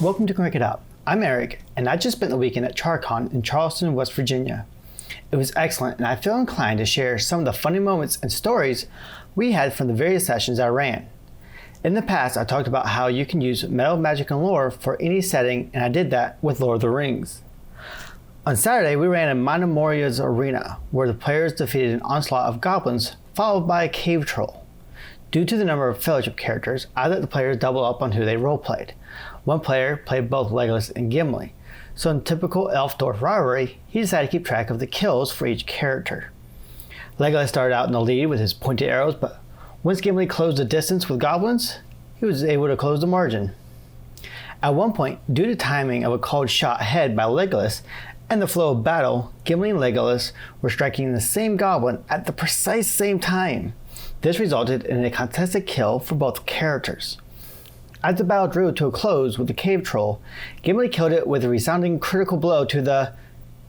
Welcome to Crank It Up. I'm Eric, and I just spent the weekend at CharCon in Charleston, West Virginia. It was excellent, and I feel inclined to share some of the funny moments and stories we had from the various sessions I ran. In the past, I talked about how you can use Metal, Magic, and Lore for any setting, and I did that with Lord of the Rings. On Saturday, we ran in Mina Moria's arena, where the players defeated an onslaught of goblins, followed by a cave troll. Due to the number of Fellowship characters, I let the players double up on who they roleplayed. One player played both Legolas and Gimli, so in typical elf-dwarf rivalry, he decided to keep track of the kills for each character. Legolas started out in the lead with his pointed arrows, but once Gimli closed the distance with goblins, he was able to close the margin. At one point, due to timing of a called shot ahead by Legolas and the flow of battle, Gimli and Legolas were striking the same goblin at the precise same time. This resulted in a contested kill for both characters. As the battle drew to a close with the cave troll, Gimli killed it with a resounding critical blow to the,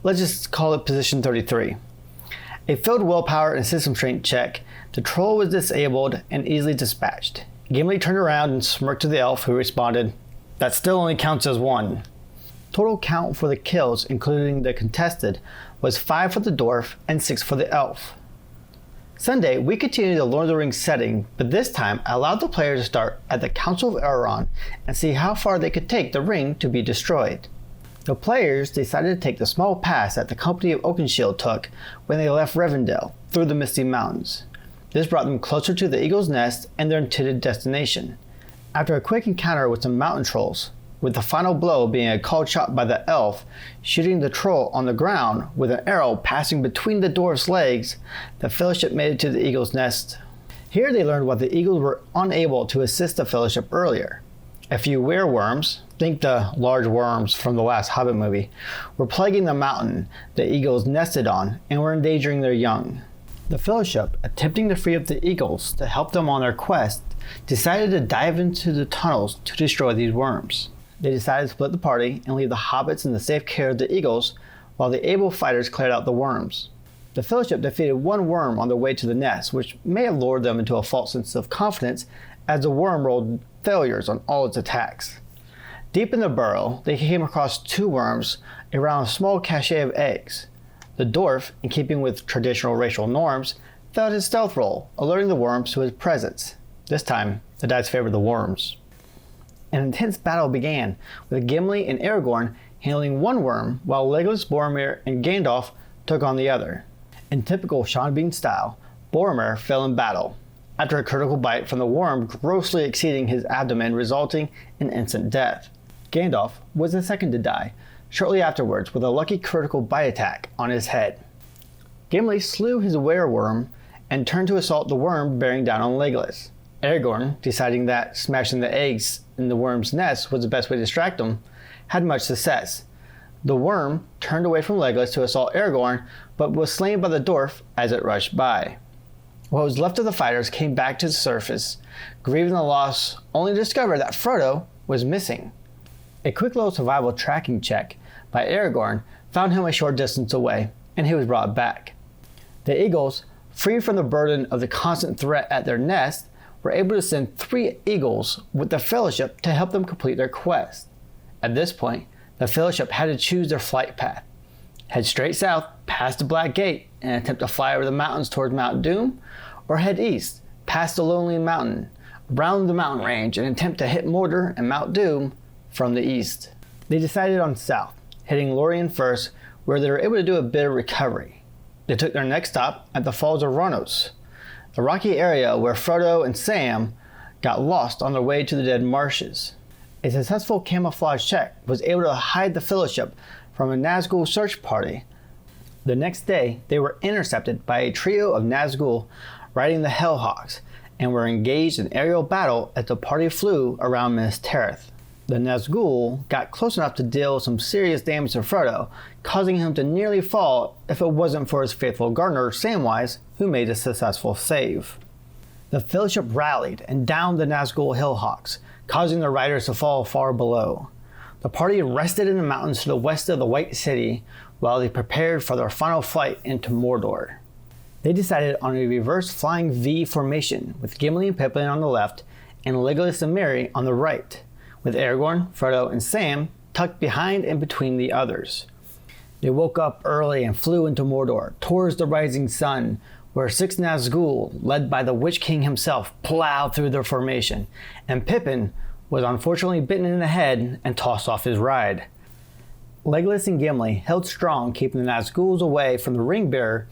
let's just call it position 33. A failed willpower and system strength check, the troll was disabled and easily dispatched. Gimli turned around and smirked to the elf, who responded, "That still only counts as one." Total count for the kills, including the contested, was 5 for the dwarf and 6 for the elf. Sunday, we continued the Lord of the Rings setting, but this time I allowed the players to start at the Council of Elrond and see how far they could take the ring to be destroyed. The players decided to take the small pass that the Company of Oakenshield took when they left Rivendell through the Misty Mountains. This brought them closer to the Eagle's Nest and their intended destination. After a quick encounter with some mountain trolls, with the final blow being a called shot by the elf, shooting the troll on the ground with an arrow passing between the dwarf's legs, the Fellowship made it to the Eagle's Nest. Here they learned why the Eagles were unable to assist the Fellowship earlier. A few wereworms, think the large worms from the last Hobbit movie, were plaguing the mountain the Eagles nested on and were endangering their young. The Fellowship, attempting to free up the Eagles to help them on their quest, decided to dive into the tunnels to destroy these worms. They decided to split the party and leave the hobbits in the safe care of the Eagles while the able fighters cleared out the worms. The Fellowship defeated one worm on their way to the nest, which may have lured them into a false sense of confidence as the worm rolled failures on all its attacks. Deep in the burrow, they came across 2 worms around a small cache of eggs. The dwarf, in keeping with traditional racial norms, failed his stealth roll, alerting the worms to his presence. This time, the dice favored the worms. An intense battle began, with Gimli and Aragorn handling one worm, while Legolas, Boromir, and Gandalf took on the other. In typical Sean Bean style, Boromir fell in battle, after a critical bite from the worm grossly exceeding his abdomen, resulting in instant death. Gandalf was the second to die, shortly afterwards with a lucky critical bite attack on his head. Gimli slew his wereworm and turned to assault the worm bearing down on Legolas. Aragorn, deciding that smashing the eggs in the worm's nest was the best way to distract them, had much success. The worm turned away from Legolas to assault Aragorn, but was slain by the dwarf as it rushed by. What was left of the fighters came back to the surface, grieving the loss, only to discover that Frodo was missing. A quick little survival tracking check by Aragorn found him a short distance away, and he was brought back. The Eagles, free from the burden of the constant threat at their nest, were able to send 3 eagles with the Fellowship to help them complete their quest. At this point, the Fellowship had to choose their flight path. Head straight south past the Black Gate and attempt to fly over the mountains towards Mount Doom, or head east past the Lonely Mountain, around the mountain range, and attempt to hit Mordor and Mount Doom from the east. They decided on south, hitting Lorien first, where they were able to do a bit of recovery. They took their next stop at the Falls of Ronos, the rocky area where Frodo and Sam got lost on their way to the Dead Marshes. A successful camouflage check was able to hide the Fellowship from a Nazgul search party. The next day, they were intercepted by a trio of Nazgul riding the Hellhawks and were engaged in aerial battle as the party flew around Minas Tirith. The Nazgul got close enough to deal some serious damage to Frodo, causing him to nearly fall if it wasn't for his faithful gardener Samwise, who made a successful save. The Fellowship rallied and downed the Nazgul Hillhawks, causing the riders to fall far below. The party rested in the mountains to the west of the White City while they prepared for their final flight into Mordor. They decided on a reverse flying V formation with Gimli and Pippin on the left and Legolas and Merry on the right, with Aragorn, Frodo, and Sam tucked behind and between the others. They woke up early and flew into Mordor, towards the rising sun, where 6 Nazgul, led by the Witch King himself, plowed through their formation, and Pippin was unfortunately bitten in the head and tossed off his ride. Legolas and Gimli held strong, keeping the Nazguls away from the ring-bearer,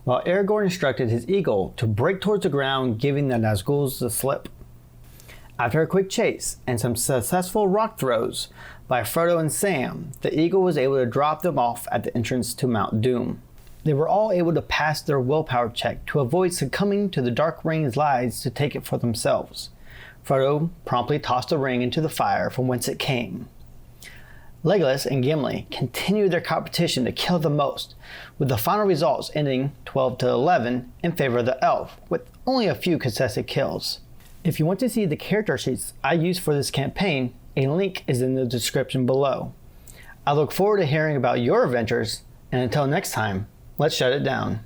while Aragorn instructed his eagle to break towards the ground, giving the Nazguls the slip. After a quick chase and some successful rock throws by Frodo and Sam, the eagle was able to drop them off at the entrance to Mount Doom. They were all able to pass their willpower check to avoid succumbing to the Dark Ring's lies to take it for themselves. Frodo promptly tossed the ring into the fire from whence it came. Legolas and Gimli continued their competition to kill the most, with the final results ending 12-11 in favor of the elf, with only a few contested kills. If you want to see the character sheets I used for this campaign, a link is in the description below. I look forward to hearing about your adventures, and until next time, let's shut it down.